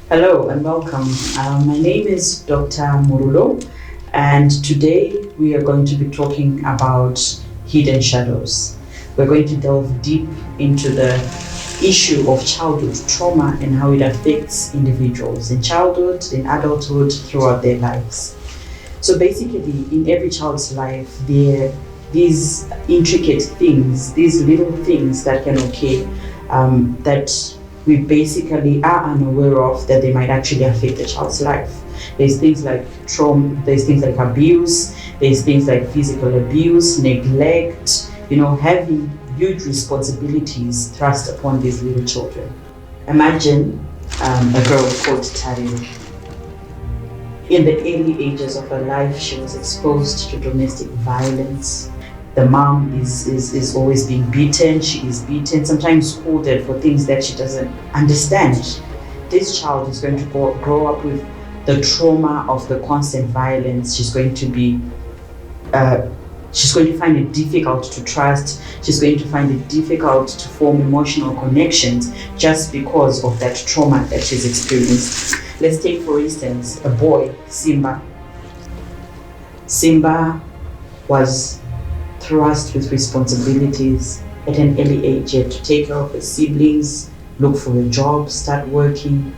Hello and welcome. My name is Dr. Murudo, and today we are going to be talking about hidden shadows. We're going to delve deep into the issue of childhood trauma and how it affects individuals in childhood, in adulthood, throughout their lives. So basically, in every child's life, there are these intricate things, these little things that can occur that we basically are unaware of, that they might actually affect the child's life. There's things like trauma, there's things like abuse, there's things like physical abuse, neglect, having huge responsibilities thrust upon these little children. Imagine a girl called Taryn. In the early ages of her life, she was exposed to domestic violence. The mom is always being beaten, she is beaten, sometimes scolded for things that she doesn't understand. This child is going to grow up with the trauma of the constant violence. She's going to find it difficult to trust. She's going to find it difficult to form emotional connections just because of that trauma that she's experienced. Let's take, for instance, a boy, Simba. Simba was thrust with responsibilities at an early age. He had to take care of his siblings, look for a job, start working.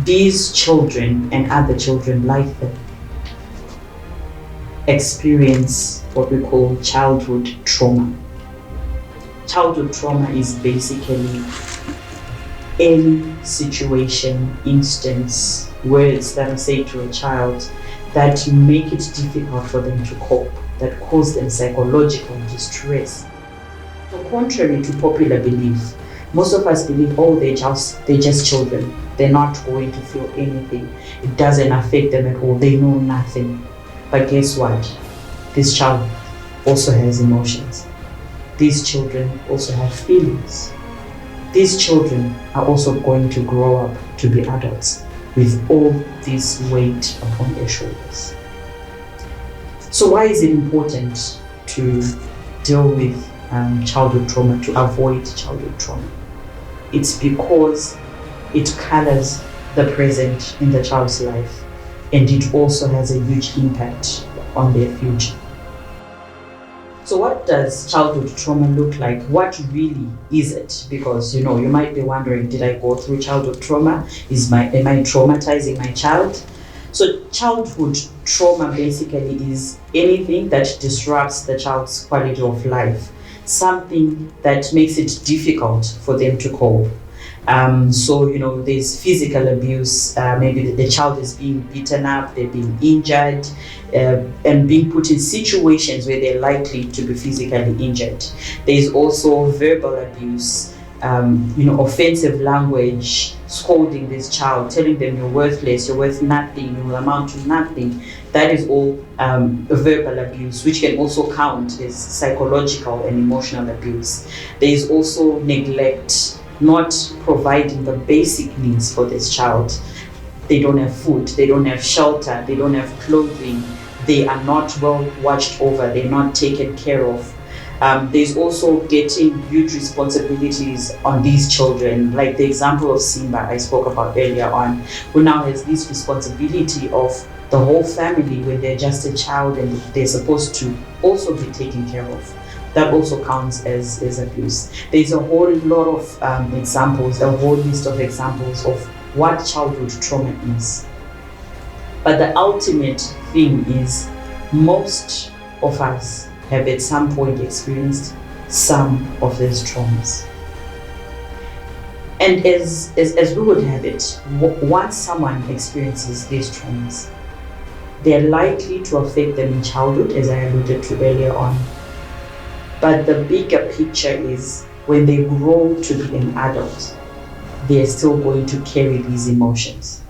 These children and other children like them experience what we call childhood trauma. Childhood trauma is basically any situation, instance, words that are said to a child that make it difficult for them to cope, that cause them psychological distress. So contrary to popular belief, most of us believe, they're just children. They're not going to feel anything. It doesn't affect them at all. They know nothing. But guess what? This child also has emotions. These children also have feelings. These children are also going to grow up to be adults with all this weight upon their shoulders. So why is it important to deal with childhood trauma, to avoid childhood trauma? It's because it colors the present in the child's life, and it also has a huge impact on their future. So what does childhood trauma look like? What really is it? Because you might be wondering, did I go through childhood trauma? Am I traumatizing my child? So childhood trauma basically is anything that disrupts the child's quality of life, something that makes it difficult for them to cope. There's physical abuse, maybe the child is being beaten up, they're being injured, and being put in situations where they're likely to be physically injured. There's also verbal abuse, offensive language, scolding this child, telling them you're worthless, you're worth nothing, you will amount to nothing. That is all verbal abuse, which can also count as psychological and emotional abuse. There is also neglect, not providing the basic needs for this child. They don't have food, they don't have shelter, they don't have clothing, they are not well watched over, they're not taken care of. There's also getting huge responsibilities on these children, like the example of Simba I spoke about earlier on, who now has this responsibility of the whole family when they're just a child and they're supposed to also be taken care of. That also counts as abuse. There's a whole lot of examples, a whole list of examples of what childhood trauma is. But the ultimate thing is most of us have at some point experienced some of these traumas. And as we would have it, once someone experiences these traumas, they're likely to affect them in childhood, as I alluded to earlier on. But the bigger picture is when they grow to be an adult, they're still going to carry these emotions.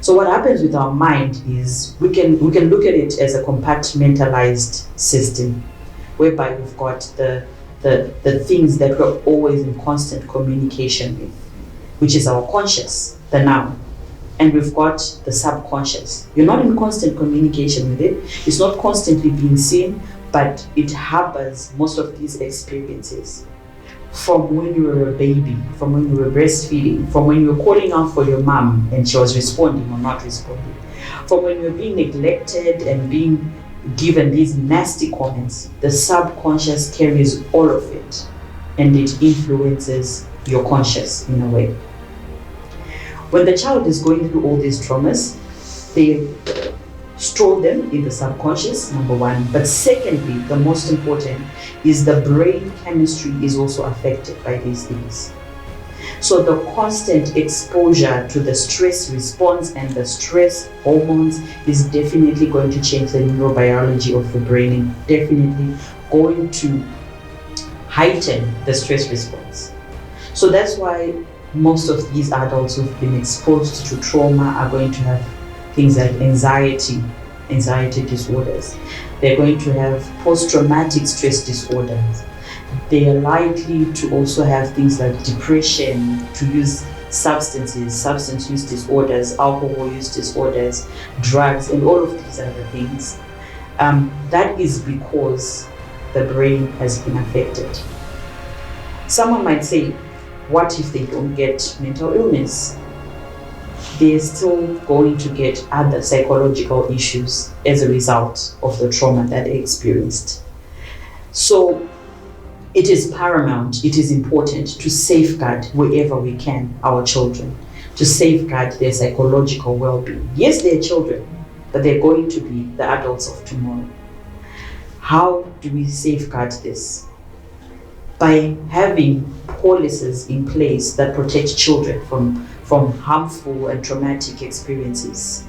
So what happens with our mind is we can look at it as a compartmentalized system, whereby we've got the things that we're always in constant communication with, which is our conscious, the now. And we've got the subconscious. You're not in constant communication with it. It's not constantly being seen, but it harbors most of these experiences. from when you were a baby, from when you were breastfeeding, from when you were calling out for your mom and she was responding or not responding, from when you were being neglected and being given these nasty comments. The subconscious carries all of it and it influences your conscious in a way. When the child is going through all these traumas, they store them in the subconscious, number one. But secondly, the most important is the brain chemistry is also affected by these things. So the constant exposure to the stress response and the stress hormones is definitely going to change the neurobiology of the brain and definitely going to heighten the stress response. So that's why most of these adults who've been exposed to trauma are going to have things like anxiety disorders. They're going to have post-traumatic stress disorders. They are likely to also have things like depression, to use substance use disorders, alcohol use disorders, drugs, and all of these other things. That is because the brain has been affected. Someone might say, what if they don't get mental illness? They're still going to get other psychological issues as a result of the trauma that they experienced. So it is paramount, it is important to safeguard wherever we can our children, to safeguard their psychological well-being. Yes, they're children, but they're going to be the adults of tomorrow. How do we safeguard this? By having policies in place that protect children from harmful and traumatic experiences,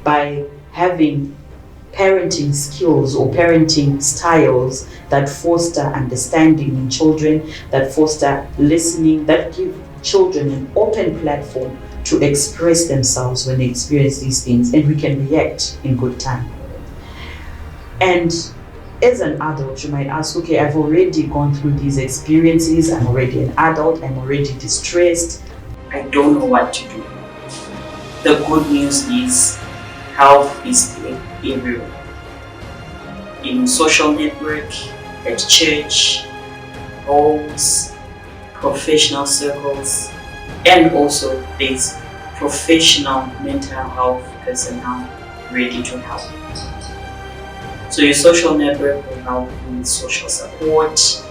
by having parenting skills or parenting styles that foster understanding in children, that foster listening, that give children an open platform to express themselves when they experience these things, and we can react in good time. And as an adult, you might ask, okay, I've already gone through these experiences, I'm already an adult, I'm already distressed, I don't know what to do. The good news is help is everywhere. In social network, at church, homes, professional circles, and also there's professional mental health personnel ready to help. So your social network will help with social support,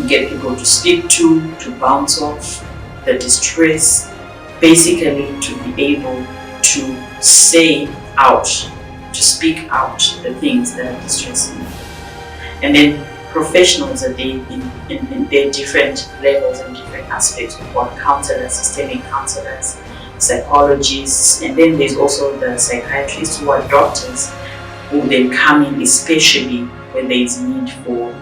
get people to speak to bounce off the distress, basically to be able to say out, to speak out the things that are distressing you. And then professionals are there in their different levels and different aspects. We've got counselors, systemic counselors, psychologists, and then there's also the psychiatrists who are doctors who then come in, especially when there is need for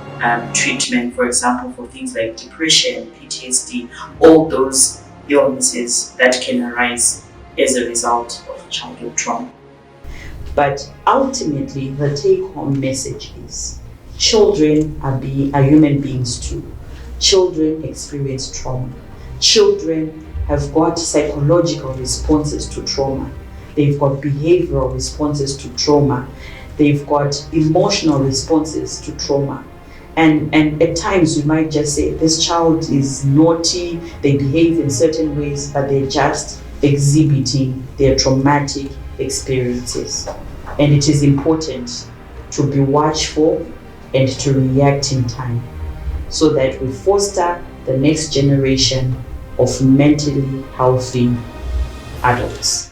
treatment, for example, for things like depression, PTSD, all those illnesses that can arise as a result of childhood trauma. But ultimately, the take-home message is children are human beings too. Children experience trauma. Children have got psychological responses to trauma. They've got behavioral responses to trauma. They've got emotional responses to trauma. And at times we might just say, this child is naughty, they behave in certain ways, but they're just exhibiting their traumatic experiences. And it is important to be watchful and to react in time so that we foster the next generation of mentally healthy adults.